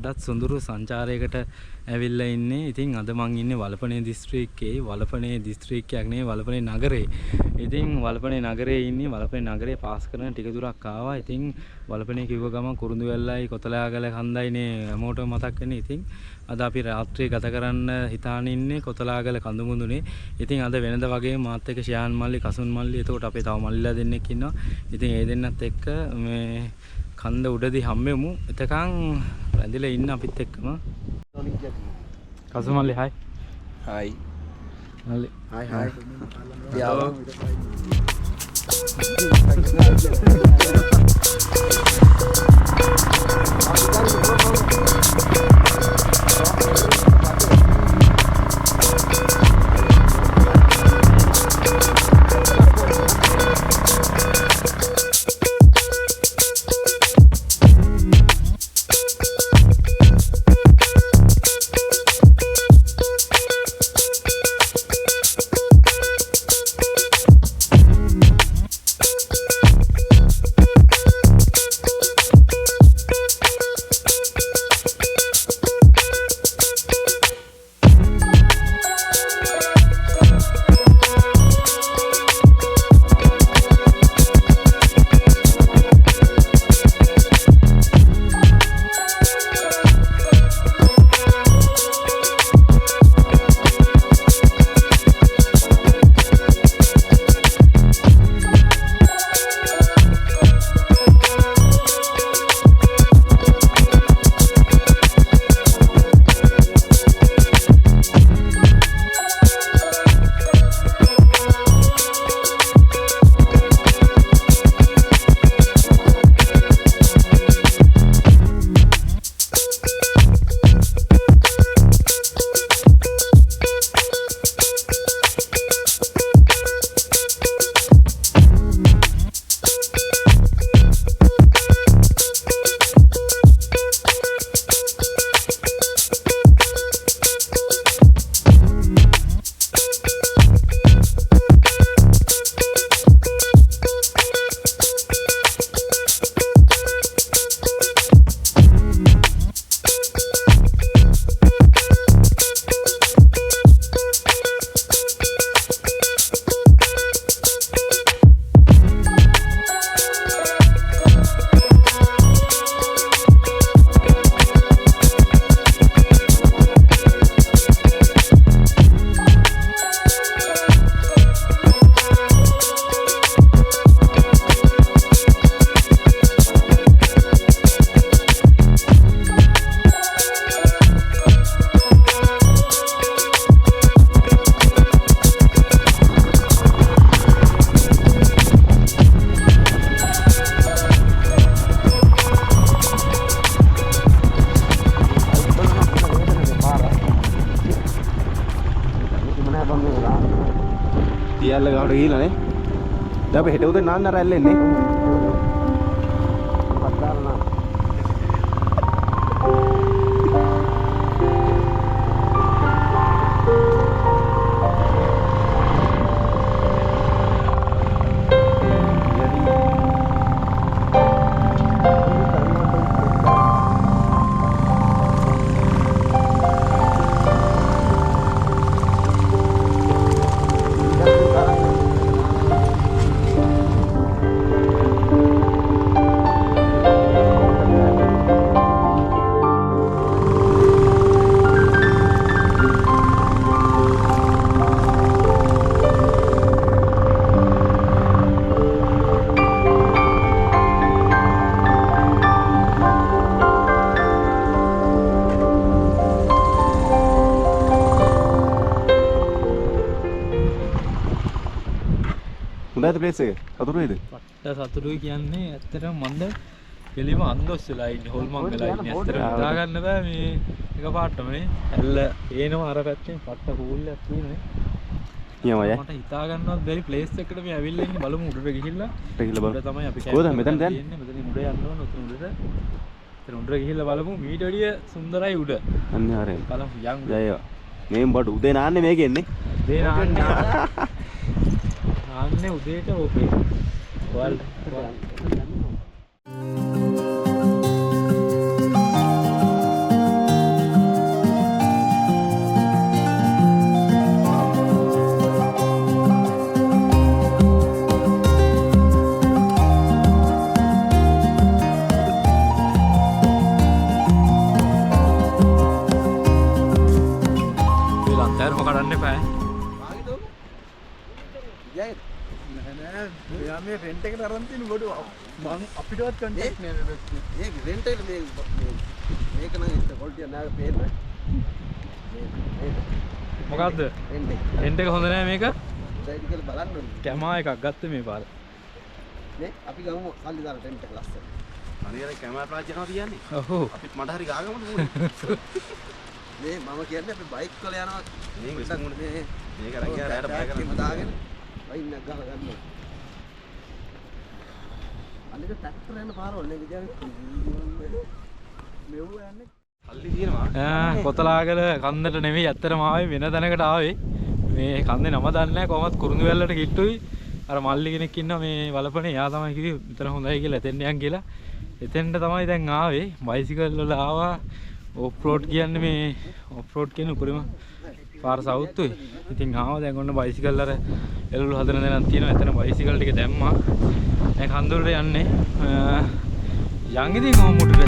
අදත් සොඳුරු සංචාරයකට ඇවිල්ලා ඉන්නේ. ඉතින් අද මං ඉන්නේ වලපනේ දිස්ත්‍රික්කයේ වලපනේ දිස්ත්‍රික්කයක් නෙවෙයි වලපනේ නගරේ. ඉතින් වලපනේ නගරේ ඉන්නේ. වලපනේ නගරේ පාස් කරන ටික දුරක් ආවා. ඉතින් වලපනේ කිව්ව ගමන් කුරුඳුවැල්ලයි කොතලාගල කන්දයිනේ හැමෝටම මතක් වෙන්නේ. ඉතින් අද අපි රාත්‍රියේ ගත කරන්න හිතාන ඉන්නේ කොතලාගල කඳුමුදුනේ. ඉතින් අද වෙනද වගේ මාත් එක්ක ශයාන් මල්ලි කසුන් මල්ලි එතකොට අපේ තව මල්ලිලා දෙන්නෙක් ඉන්නවා. ඉතින් ඒ දෙන්නත් එක්ක මේ කන්ද උඩදී හම්බෙමු. එතකන් රැඳිලා ඉන්න අපිත් එක්කම. කසුන් මල්ලි හයි. හයි. මල්ලි. හයි හයි. යාළුවා. තියල්ල ගාවට ගිහිල්ලා නේ. දැන් අපි හෙට උදේ නාන්න රැල්ලෙන්නේ. හොඳයිද ප්ලේස් එක? සතුටුයිද? පට්ට සතුටුයි කියන්නේ ඇත්තටම මන්ද කෙලිම අන්දොස් වෙලා ඉන්නේ හොල්මන් වෙලා ඉන්නේ. ඇත්තටම හිතා ගන්න බෑ මේ එකපාරටම නේ. ඇල්ල ඒනවා අර පැත්තෙන් පට්ට කූල්ලක් තියෙනවා. නියමයි. මට හිතා ගන්නවත් බැරි ප්ලේස් එකකට මේ ඇවිල්ලා ඉන්නේ බලමු උඩට ගිහිල්ලා. බලමු. උඩ තමයි අපි කොහෙද මෙතන දැන්? මෙතන උඩ යන්න ඕන උතුම් උඩට. එතන උඩට ගිහිල්ලා බලමු මීට වැඩිය සුන්දරයි උඩ. අනිවාර්යෙන්. බලමු යන්. ජයවා. මේ බඩ උදේ නාන්නේ මේක එන්නේ. උදේ නාන්නේ. නාන්නේ උදේට ඕකේ. ඔයාලා ලන්තෑරම කඩන්න එපා. ආගෙද ඔක? ජය නෑ මෙයා මේ රෙන්ට් එකට අරන් තියෙන බඩු මම අපිටවත් කන්ටැක්ට් නෑ මේ ඒ රෙන්ට් එක මේක නම් ඉත ක්වොලිටි නෑ පේන්නේ. මොකද්ද? රෙන්ට් එක. රෙන්ට් එක හොඳ නෑ මේක. හොඳයි කියලා බලන්න ඕනේ. කැමා එකක් ගත්ත මේ පාර. නේ අපි ගමු සල්ලි දාලා රෙන්ට් එක ලස්සන. හරියට කැමරා ප්‍රාජ් යනවා කියන්නේ. ඔව්. අපිත් මට හරි ගාගමුද මොනේ? මේ මම කියන්නේ අපි බයික් වල යනවා. මේක රංගියා රැයට බය කරලා දාගෙන වයින් එක ගහලා ගන්නවා. අනික ට්‍රැක්ටර් යන පාරවල් නේ විදියට මෙව යන්නේ. සල්ලි තියෙනවා. කොතලාගල කන්දට නෙමෙයි ඇත්තටම ආවේ වෙන තැනකට ආවේ. මේ කන්දේ නම දන්නේ නැහැ කොහොමත් කුරුඳු වැල්ලට කිට්ටුයි. අර මල්ලි කෙනෙක් ඉන්නවා මේ වලපනේ එයා තමයි කිව්වේ විතර හොඳයි කියලා එතෙන් යන් කියලා. එතෙන්ට තමයි දැන් ආවේ. බයිසිකල් වල ආවා. ඔෆ් රෝඩ් කියන්නේ මේ ඔෆ් රෝඩ් කියන උපරිම පාර සවුත්තුයි. ඉතින් ආවා දැන් ඔන්න බයිසිකල් අර එළවලු හදන දෙනක් තියෙනවා. එතන බයිසිකල් ටික දැම්මා. දැන් කන්දොලට යන්නේ. යන් ඉතින් කොහොම මුටද?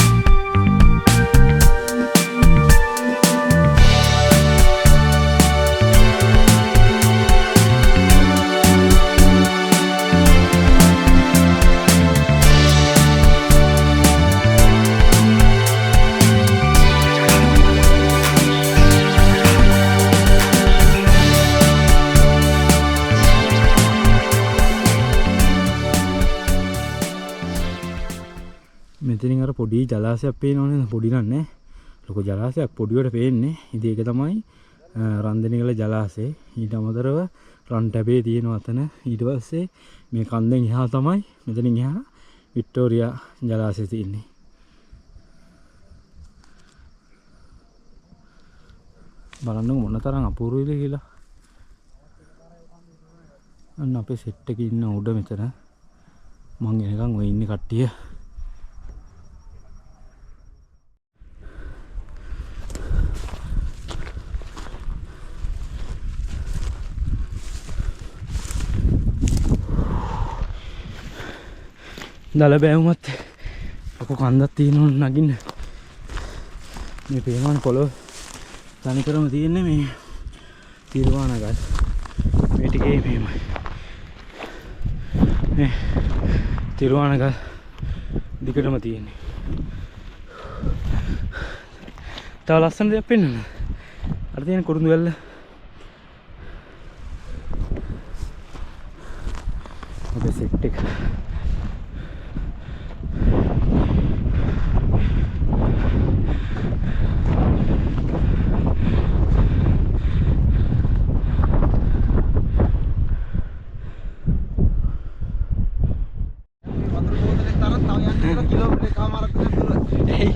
මෙතනින් අර පොඩි ජලාශයක් පේනවනේ පොඩි නන්නේ ලොකු ජලාශයක් පොඩිවට පේන්නේ. ඉතින් ඒක තමයි රන්දනිකල ජලාශය. ඊට අමතරව රන් ටැපේ තියෙනවා අතන. ඊට පස්සේ මේ කන්දෙන් එහා තමයි මෙතනින් එහා වික්ටෝරියා ජලාශය තියෙන්නේ. බලන්නකො මොන තරම් අපූර්වයිද කියලා. අන්න අපේ සෙට් එකේ ඉන්න උඩ මෙතන මං එනකන් ඔය ඉන්නේ කට්ටිය. දල බෑවුමත් ලොකු කන්දක් තියෙනවා නගින්න. මේ පේනවනේ පොළොව තනිකරම තියෙන්නේ මේ තිරුවානගල්. මේ ටිකේ මේමයි. මේ තිරුවානගල් දිගටම තියෙන්නේ. තව ලස්සන දෙයක් පෙන්නන්න. අර තියෙන කුරුඳු වැල්ල. අපේ සෙට් එක.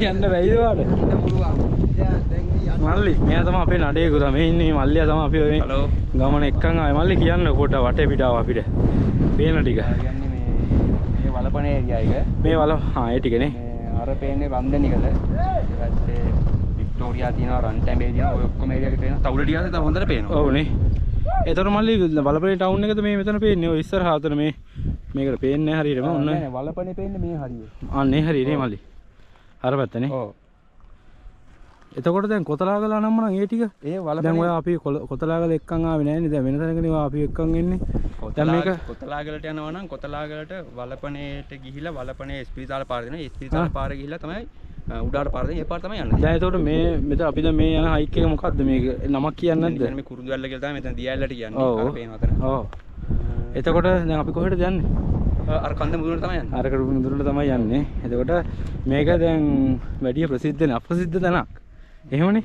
යන්න බැයිද වාට? මල්ලි මෙයා තමයි අපේ නඩේ ගුරා. මේ ඉන්නේ මල්ලියා තමයි අපි ඔය ගමන එක්කන් ආවේ. මල්ලි කියන්න කොට වටේ පිටාව අපිට පේන ටික. කියන්නේ මේ වලපනේ ඒරියා එක. මේ වල ඒ ටිකනේ. මේ අර පේන්නේ රන්දනිකල. ඊට පස්සේ වික්ටෝරියා තියෙනවා රන් ටැඹේ තියෙනවා. ඔය ඔක්කොම ඒරියා එක පේනවා. තවුල ටිකත් තව හොඳට පේනවා. ඔව් නේ. ඒතර මල්ලි වලපනේ ටවුන් එකද මේ මෙතන පේන්නේ. ඔය ඉස්සරහා අතන මේ මේකට පේන්නේ නැහැ හරියටම. ඔන්න නෑ වලපනේ පේන්නේ මේ හරිය. අනේ හරියනේ මල්ලි. අර පැත්තනේ. ඔව්. එතකොට දැන් කොතලාගල නම් මනම් ඒ ටික ඒ දැන් ඔය අපි කොතලාගල එක්කන් ආවේ නැහැ නේද? දැන් වෙන තැනකනේ අපි එක්කන් එන්නේ. දැන් මේක කොතලාගලට යනවා නම් කොතලාගලට වලපනේට ගිහිලා වලපනේ ස්පීතාල පාර දෙනවා. ඒ ස්පීතාල පාර ගිහිලා තමයි උඩාට පාර දෙන්නේ. ඒ පාර තමයි යන්නේ. දැන් එතකොට මේ මෙතන අපි දැන් මේ යන හයික් එක මොකද්ද මේක නමක් කියන්නේ නැද්ද? මේ කුරුඳු වැල්ල කියලා තමයි මෙතන දියැල්ලට කියන්නේ. අර පේනවා අතන. ඔව්. එතකොට දැන් අපි කොහෙටද යන්නේ? අර කන්ද මුදුනට තමයි යන්නේ. අරකට මුදුනට තමයි යන්නේ. එතකොට මේක දැන් වැඩි ප්‍රසිද්ධ නේ අප්‍රසිද්ධ තැනක්. එහෙමනේ.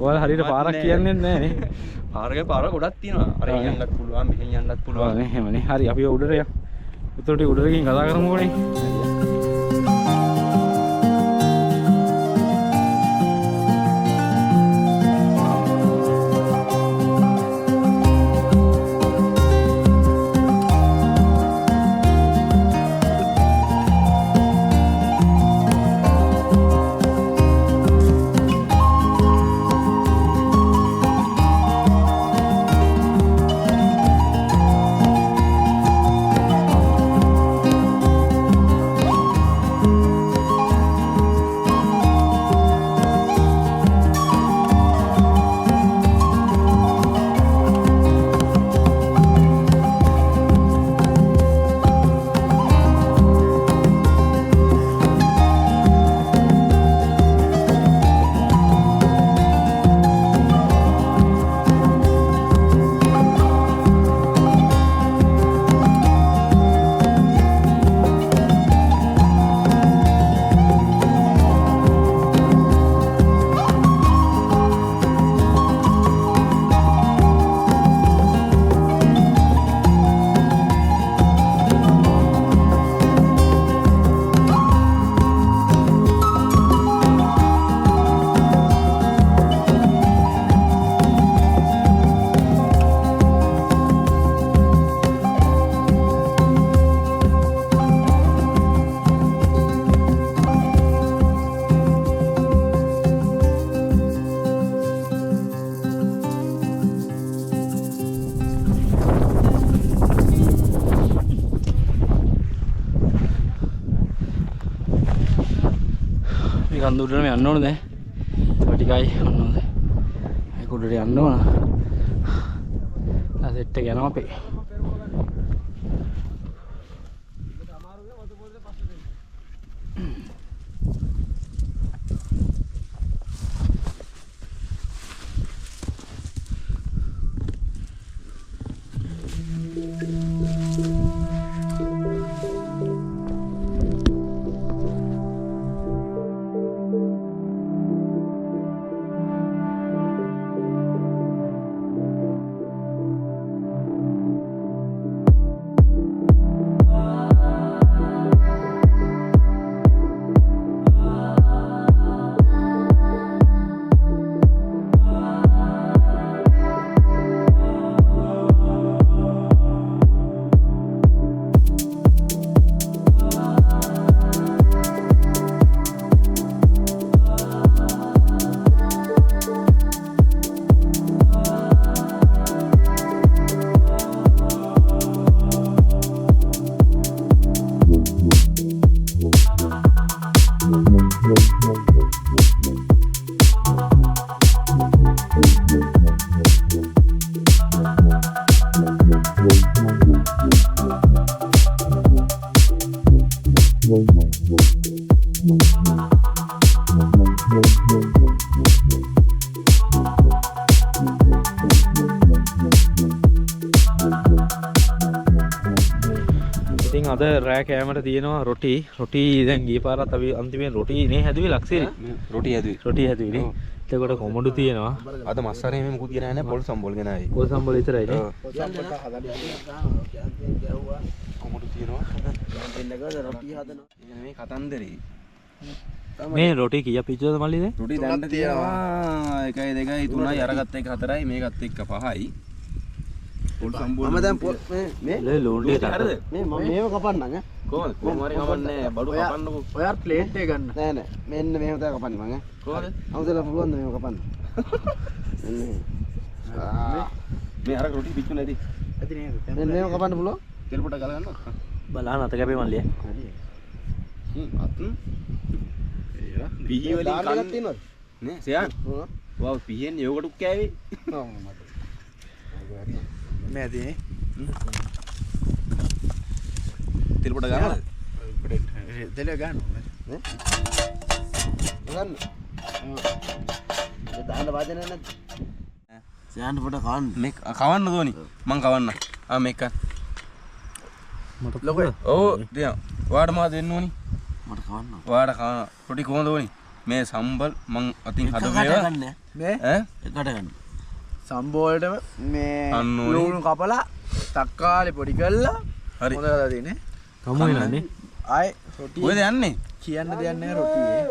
ඔයාලා හරියට පාරක් කියන්නේ නැහැ නේ. පාර ගොඩක් තියෙනවා. අර යන්නත් පුළුවන්, මෙහෙන් යන්නත් පුළුවන්. නේ එහෙමනේ. හරි අපි උඩට යමු. උඩට ගිහින් කතා කරමුකෝනේ. කන්ද උඩටම යන්න ඕනේ දැන්. තව ටිකයි ඔන්න හොඳයි. ඒක උඩට යන්න ඕන. ආ සෙට් එක යනවා අපේ. ඉතින් අද රෑ කෑමට තියෙනවා රොටි දැන් ගිය පාරත් අපි අන්තිමේ රොටි නේ හැදුවේ ලක්ෂේ රොටි හැදුවේ නේ එතකොට කොමඩු තියෙනවා අද මස්සරේ මේ මුකුත් ගෙනාවේ නැහැ පොල් සම්බෝල් ගෙනාවේ පොල් සම්බෝල විතරයි නේ කොමඩු තියෙනවා දෙන්නකද රොටි හදනවා මේ කතන්දරේ මේ රොටි කීයක් පිච්චුවද මල්ලි දැන් රොටි දැන් තියෙනවා 1 2 3යි අරගත්ත එක 4යි මේකත් එක්ක 5යි පොල් සම්බෝල් මම දැන් පොල් මේ ලෝන්ඩි හරිද මේ මම මේව කපන්නම් ඈ කොහොමද කොහොම හරි කපන්නේ බඩු කපන්නකෝ ඔයා ප්ලේට් එක ගන්න නෑ නෑ මෙන්න මෙහෙම තමයි කපන්නේ මං ඈ කොහොමද අමුදලා පුළුවන් ද මෙහෙම කපන්න මේ අර රොටි පිච්චු නැති ඇති නේද මෙන්න මෙහෙම කපන්න පුළුවන් තෙල් පොඩ ගල ගන්නවා බලන්න අත කැපේ මල්ලිය අත් පිහි වලින් කන්න තියෙනවද නේ සයන් වාව් පිහෙන් යෝගටු කෑවේ මේ ඇතිනේ තෙල් පොඩ ගන්නවද දෙල ගන්න නේ ගන්න දාන්න වාදන නැද්ද සයන් පොඩ කවන්න මේ කවන්න දෝනි මං කවන්න මේක මට ලොකෝ ඔව් දෙන්න වාඩ මා දෙන්න ඕනි මට කවන්න වාඩ කවන්න රොටි කොහොමද ඕනි මේ සම්බල් මං අතින් හදපේවා මේ ඈ එකට ගන්න සම්බෝලටම මේ අන්න ඕනේ. ලුණු කපලා තක්කාලි පොඩි කරලා හරි හොඳට දාලා තියෙන්නේ කමු වෙනන්නේ ආයි රොටි කොහෙද යන්නේ කියන්න දෙයක් නැහැ රොටියේ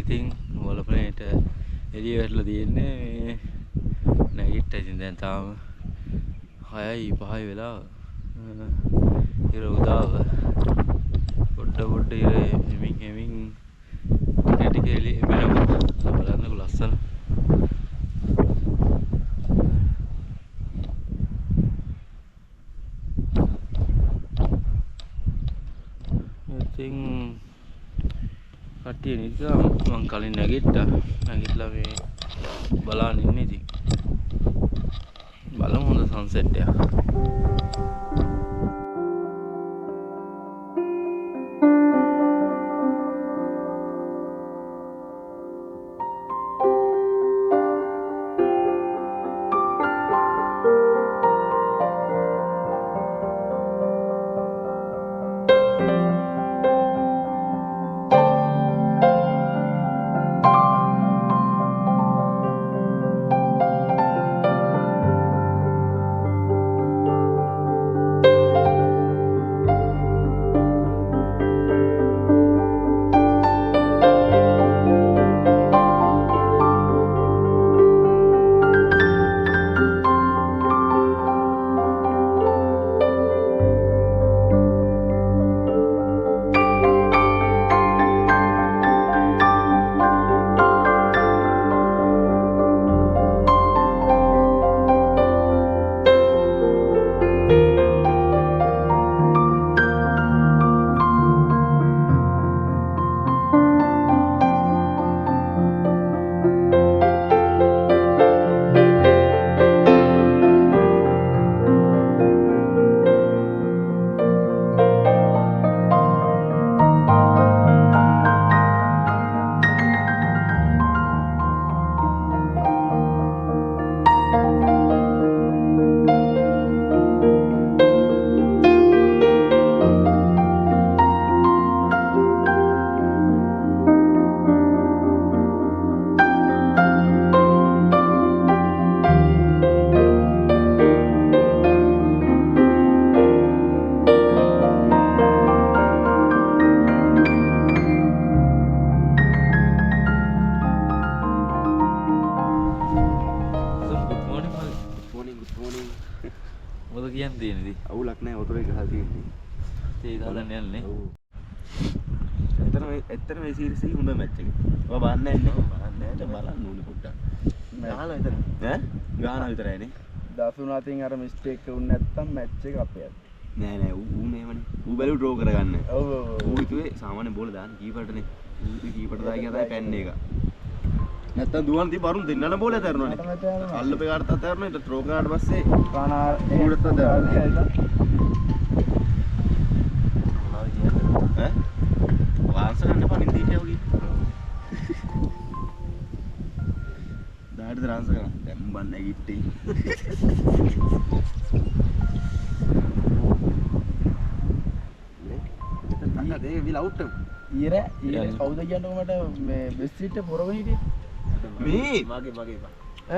ඉතින් වලපනේට එළිය වැටලා තියෙන්නේ නැගිට්ට ඉතින් දැන් තාම 6යි 5යි වෙලාව ඉර උදාව පොඩ්ඩ ඉර එමින් ටික එළිය එමෙනවා බලන්නකො ලස්සන ඉතින් කට්ටිය නිසා මං කලින් නැගිටලා මේ බලන්න ඉන්නේ ඉතින් බලමු හොඳ සන්සෙට් එකක් මොකද කියන්නේ තියෙන්නේ අවුලක් නැහැ වතුරේ ගහලා තියෙන්නේ තේ දාන්න යන්නේ එතන මේ සීරීස් එක හොඳ මැච් එක. ඔබ බලන්නේ නැහැ බලන්න ඕනේ පොඩ්ඩක්. ගහන විතර. ඈ? ගහන විතරයිනේ. 13 අතින් අර මිස්ටේක් එක වුනේ නැත්තම් මැච් එක අපේ අත. නෑ ඌ නේමනේ. ඌ බැලු ඩ්‍රෝ කරගන්න. ඔව් ඌ හිතුවේ සාමාන්‍ය බෝල දාන්න කීපර්ටනේ. ඌ කීපර්ට දායි කියලා තමයි පැන්නේ එක. නැත්තම් දුවන් තිබ්බ අරුන් දෙන්නන බෝලේ අතහැරනවානේ. අල්ලපේ කාටත් අතහැරනවා. ඊට ඩ්‍රෝ කරාට පස්සේ කනාර ඌටත් අතහැරනවා. ඈ? වාන්ස ගන්න පනින් දීන්නේ වගේ. දාඩ ද්‍රාන්ස ගන්න. දැන් බන් නැගිට්ටේ. නේ? දේ විල අවුට් එක. ඊර කවුද කියන්නේ මට මේ බෙස්ට් එක පොරගෙන හිටියේ? මේ මගේ බා.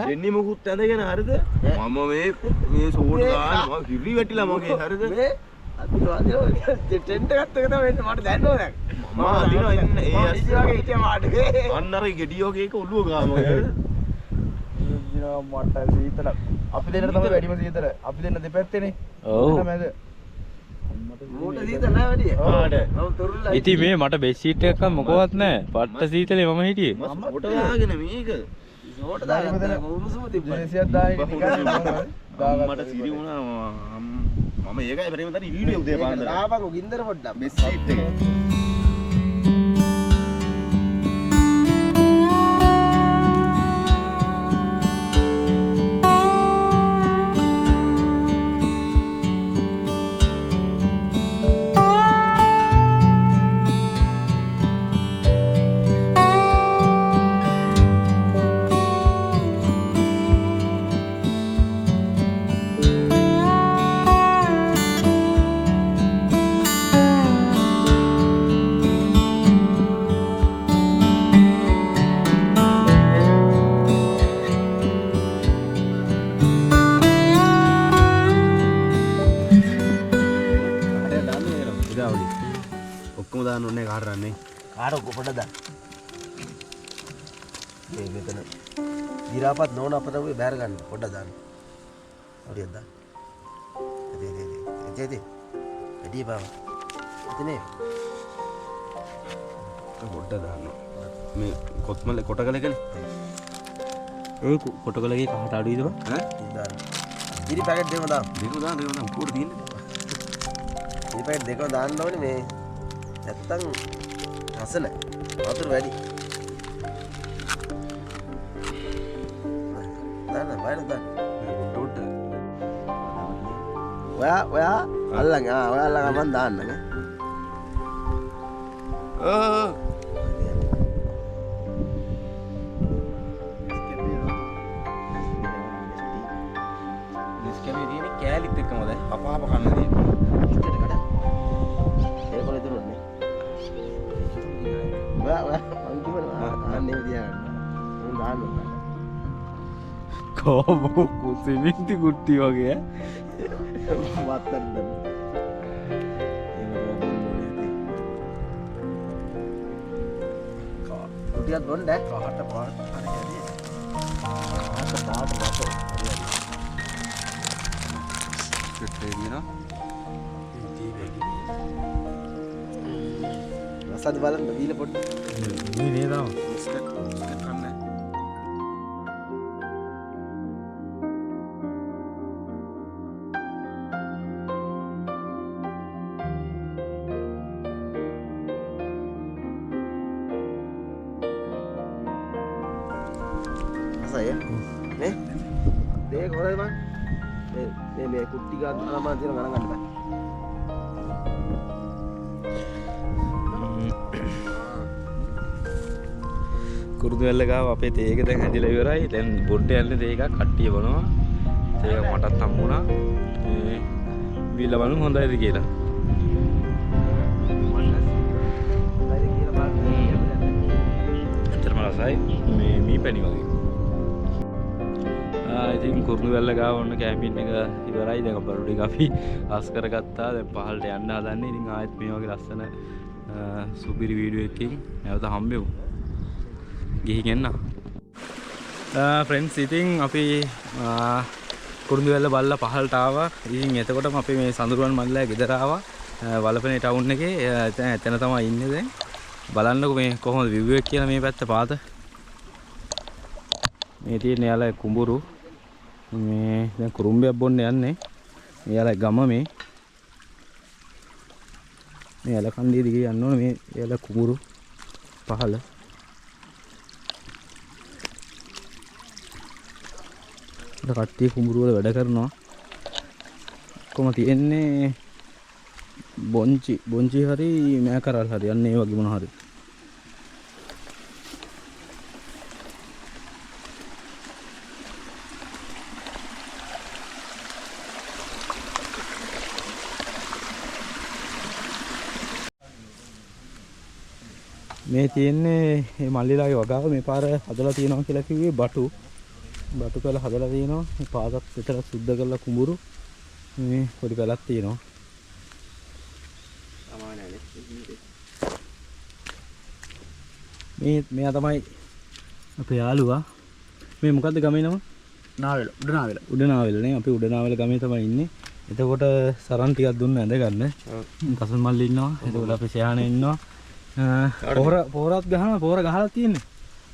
දෙන්නේ මොකුත් ඇඳගෙන හරිද? මම මේ සෝඩ් ගන්න මම කිරි වැටිලා මගේ හරිද? මේ අදිනවා ටෙන්ට් එකත් එක තමයි වෙන්නේ මට දැන්නෝ දැන්. මම අදිනවා ඉන්න ඒ අයිස් වගේ හිටියා මාඩේ. අන්න අර ගෙඩියෝ කේක ඔළුව ගාම මගේ හරිද? දිනවා මට සීතල. අපි දෙන්න තමයි වැඩිම සීතල. අපි දෙන්න දෙපැත්තේනේ. ඔව්. මැද. මූට සීතල නැහැ වැඩි. ආඩ. මම තුරුල්ලා. ඉතින් මේ මට බෙඩ්ෂීට් එකක් මොකවත් නැහැ පට්ට සීතලේ මම හිටියේ මම කොට දාගෙන මේක සෝට දාගත්තා. උණුසුම තිබ්බා. ජෙසියක් දාගෙන නිකන් මට සිරි වුණා මම ඒකයි පරිම තන වීඩියෝ උදේ පාන්දර ආපකෝ ගින්දර පොඩ්ඩක්. බෙස් සීට් එක ඔක්කොම දාන්න ඕනේ කාටරන්නේ කාට ඔක්කො පොඩ දාන්න. මේ මෙතන දිරාපත් නොවන අපතේ බෑර ගන්න පොඩ්ඩක් දාන්න. හරියට දාන්න. එතේ එදී බා. එතනේ පොඩ්ඩක් දාන්න. මේ කොත්මල කොටකලකනේ. ඒ කොටකලගේ කහට අඩුයිද බං? ඈ දාන්න. ඉරි පැකට් දෙකම දාන්න. දෙකම දාන්න උඩට තියෙන්නේ. ඉරි පැකට් දෙකම දාන්න ඕනේ මේ නැත්තම් රස නැහැ. වතුර වැඩි. දාන්න බයන දාන්න. උඩට ඔයා අල්ලන් ඔයා අල්ලන් මන් දාන්න නේ. නිස්කැමේ තියෙන්නේ කෑලිත් එක්කම දැන් අපහප කන්න තියෙන්නේ. ඉස්සරට කඩ. ඒක කොහෙද දුන්නේ? ඔයා මං කිව්වනේ අන්නේ විදියට මම දාන්න ඕන. කෝමෝ කුසිමින්ති කුට්ටි වගේ වත්තක් දැන්. කුටියක් බොන්න කහට පාට හරියදී. කහට පාට රස හරියදී. පිටේ දිනවා. රසද බලන්න දීලා පොඩ්ඩක්. මේ නේද ආව බිස්කට් කන්න. රසය නේ? දෙක හොරයි බං. මේ කුට්ටි ගන්න මම තියෙන ගණන් ගන්න බෑ. කුරුදුවැල්ල ගාව අපේ තේ එක දැන් හැදිලා ඉවරයි. දැන් බොඩ් යන්නේ තේ එකක් කට්ටිය බොනවා. තේ එක මටත් හම්බුණා. මේ බීලා බලමු හොඳයිද කියලා. ඇත්තටම රසයි. මේ මීපැණි වගේ. ඉතින් කුරුදුවැල්ල ගාව ඔන්න කැම්පින් එක ඉවරයි. දැන් බඩු ටික අපි ආස් කරගත්තා. දැන් පහළට යන්න හදන්නේ. ඉතින් ආයෙත් මේ වගේ ලස්සන සුපිරි වීඩියෝ එකකින් නැවත හම්බෙමු. ගිහින් එන්න. ෆ්‍රෙන්ඩ්ස් ඉතින් අපි කුරුදුවැල්ල බල්ලා පහළට ආවා. ඉතින් එතකොටම අපි මේ සඳරුවන් මල්ලෑ ගෙදර ආවා. වලපනේ ටවුන් එකේ එතන තමයි ඉන්නේ දැන්. බලන්නකෝ මේ කොහොමද view එක කියලා මේ පැත්ත පාත. මේ තියෙන යාලා කුඹුරු. මේ දැන් කුරුම්බයක් බොන්න යන්නේ. මේ යාලා ගම මේ. මේ යාලා කන්දේ දිගේ යන්න ඕනේ මේ යාලා කුඹුරු පහළ. කට්ටිය කුඹුරු වල වැඩ කරනවා. කොහොම තියෙන්නේ බොන්චි හරි මෑකරල් හරි යන්න ඒ වගේ මොන හරි. මේ තියෙන්නේ මේ මල්ලිලාගේ වගාව මේ පාර හදලා තියෙනවා කියලා කිව්වේ බටු කරලා හදලා තියෙනවා. මේ පාතත් විතර සුද්ධ කරලා කුඹුරු මේ පොඩි කලක් තියෙනවා. මෙයා තමයි අපේ යාළුවා. මේ මොකද්ද ගමේ නම? උඩනාවෙල නේ. අපි උඩනාවෙල ගමේ තමයි ඉන්නේ. එතකොට සරන් ටිකක් දුන්න ඇඳ ගන්න. කසල් මල්ලි ඉන්නවා. එතකොට අපි සයානේ ඉන්නවා. පොහොරත් ගහනවා. පොහොර ගහලා තියෙන්නේ.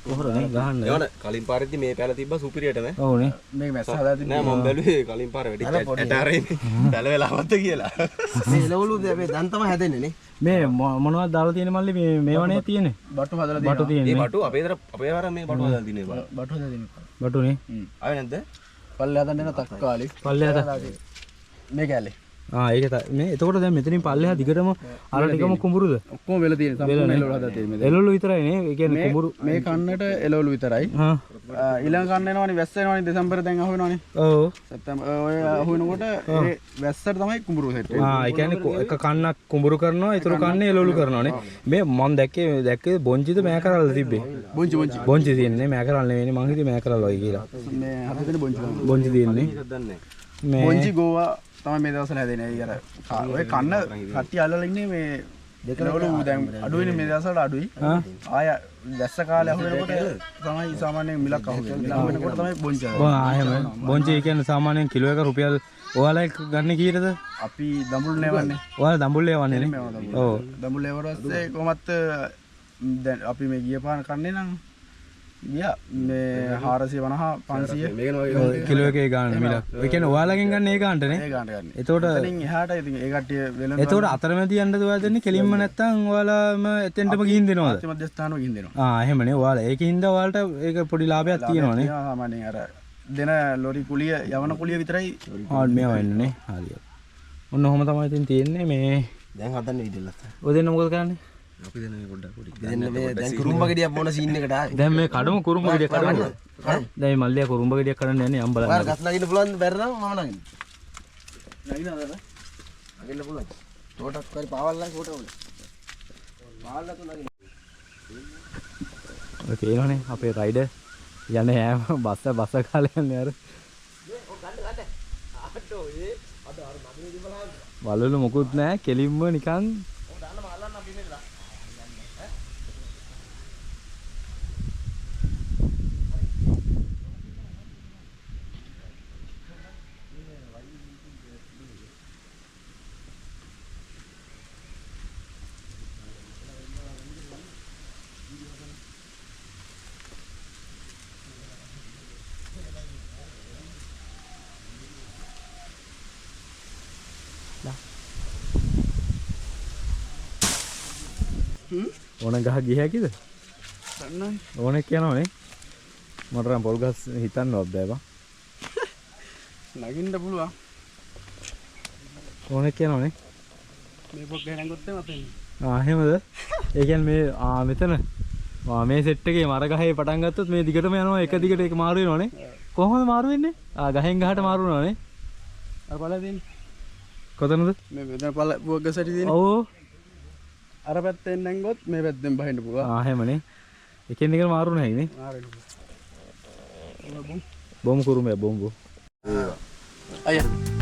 පොහොර නේ ගහන්න. ඒවන කලින් පාරෙද්දි මේ පැල තිබ්බා සුපිරියට නේ. ඔව් නේ. මේක මැස්ස හදලා තිබ්බා. නෑ මම බැලුවේ කලින් පාර වැඩි ඇට ආරෙන්නේ. පැල වෙලාවත්ද කියලා. මේ එළවලු මේ දැන් තමයි හැදෙන්නේ නේ. මේ මොනවද දාලා තියෙන්නේ මල්ලි මේ වනේ තියෙන්නේ? බටු හදලා බටු තියෙනවා. මේ තියෙන්නේ. බටු අපේ වර මේ බටු හදලා දිනේ බා. බටු හදලා තියෙනවා. බටු නේ. ආවේ නැද්ද? පල්ලෙහා දන්න තක්කාලි. පල්ලෙහාට. මේ කැලේ. ඒක මේ එතකොට දැන් මෙතනින් පල්ලෙහා දිගටම අර ටිකම කුඹුරුද? ඔක්කොම වෙලා තියෙන සම්පූර්ණ එළවලු හදලා තියෙන්නේ. එළවලු විතරයි නේ. ඒ කියන්නේ කුඹුරු මේ කන්නට එළවලු විතරයි. හා ඊළඟ කන්න එනවනේ වැස්ස එනවනේ දෙසැම්බර් දැන් අහු වෙනවනේ. ඔව්. සැප්තැම්බර් ඔය අහු වෙනකොට ඒ වැස්සට තමයි කුඹුරු සෙට් වෙන්නේ. ඒ කියන්නේ එක කන්නක් කුඹුරු කරනවා ඊටු කන්නේ එළවලු කරනවානේ. මේ මම දැක්කේ බොන්චිද මෑ කරල්ද තිබ්බේ. බොන්චි තියෙන්නේ මෑ කරල් නෙවෙයිනේ මං හිතුවේ මෑ කරල් වගේ කියලා. මේ හදගෙන බොන්චි තියෙන්නේ. මේ බොන්චි ගෝවා තමයි මේ දවස්වල හැදෙන්නේ. ඒ අර ඔය කන්න කට්ටිය අල්ලලා ඉන්නේ මේ එළවලු දැන් අඩුයිනේ මේ දවස්වල අඩුයි. ආය දැස්ස කාලේ අහු වෙනකොට තමයි සාමාන්‍යයෙන් මිලක් අහු වෙන්නේ. මිල අහු වෙනකොට තමයි බොන්ච. එහෙම බොන්චි කියන්නේ සාමාන්‍යයෙන් කිලෝ එක රුපියල් ඔයාලා ගන්න කීයටද? අපි දඹුල් නෑවන්නේ. ඔයාලා දඹුල්ලේ වන්නේ නේ? ඔව්. දඹුල් නෑවරස්සේ කොහොමත් දැන් අපි මේ ගිය පාන කන්නේ නම් ගියා මේ 450 500 කිලෝ එකේ ගන්න මිලක්. ඒ කියන්නේ ඔයාලගෙන් ගන්න ඒ ගන්නට නේ? ඒ ගන්නට ගන්න. එතකොට එතනින් එහාට ඉතින් ඒ කට්ටිය වෙලඳ එතකොට අතරමැදි යන්නද ඔයා දෙන්නේ කෙලින්ම නැත්තම් ඔයාලාම එතෙන්ටම ගිහින් දෙනවද? මධ්‍යස්ථානෙ ගිහින් දෙනවා. එහෙමනේ. ඔයාලා ඒකින්ද ඔයාලට ඒක පොඩි ලාභයක් තියෙනවනේ. සාමාන්‍යයෙන් අර දෙන ලොරි කුලිය යවන කුලිය විතරයි මේව වෙන්නේ නේ. හරියට. ඔන්න ඔහොම තමයි ඉතින් තියෙන්නේ මේ දැන් හදන්න ඉඩලත්. ඔය දෙන්න මොකද කරන්නේ? අපි දෙන මේ පොඩ්ඩක් පොඩි. දෙන්න මේ දැන් කුරුම්බ ගෙඩියක් මොන සීන් එකට ආවේ. දැන් මේ කඩම කුරුම්බ ගෙඩියක් කඩන්න. දැන් මේ මල්ලියා කුරුම්බ ගෙඩියක් කඩන්න යන්නේ යම් බලන්න. ඔයාලා ගස් නගින්න පුළුවන් බැරි නම් මම නගින්න. නගිනවද? නගින්න පුළුවන්. තෝටක් කරි පාවල්ලා කොට උනේ. පාවල්ලා තු නගින්න. ඔය පේනවනේ අපේ රයිඩර් යන්නේ ඈම බස්ස කාලේ යන්නේ අර. වලලු මොකුත් නැහැ කෙලින්ම නිකන් ඕන ගහ ගිය හැකිද? දන්නයි. ඕනෙක් කියනවනේ. මට නම් පොල් ගස් හිතන්නවත් බෑ බං. නගින්න පුළුවන්. ඕනෙක් කියනවනේ. මේ පොක් ගහන ගොත්තේ මතෙන්. එහෙමද? ඒ කියන්නේ මේ මෙතන මේ සෙට් එකේ මර ගහේ පටන් ගත්තොත් මේ දිගටම යනවා එක දිගට ඒක මාරු වෙනවනේ. කොහොමද මාරු වෙන්නේ? ගහෙන් ගහට මාරු වෙනවනේ. අර බලලා දෙන්න. කොතනද? මේ මෙතන පොක් ගසටි තියෙන. ඔව්. අර පැත්තෙන් නැංගොත් මේ පැත්තෙන් බහින්න පුළුවන්. එහෙමනේ. එකින් එක මාරු නැහැ නේ. මාරු. බොම් කුරුමේ බොම්බෝ. අයියා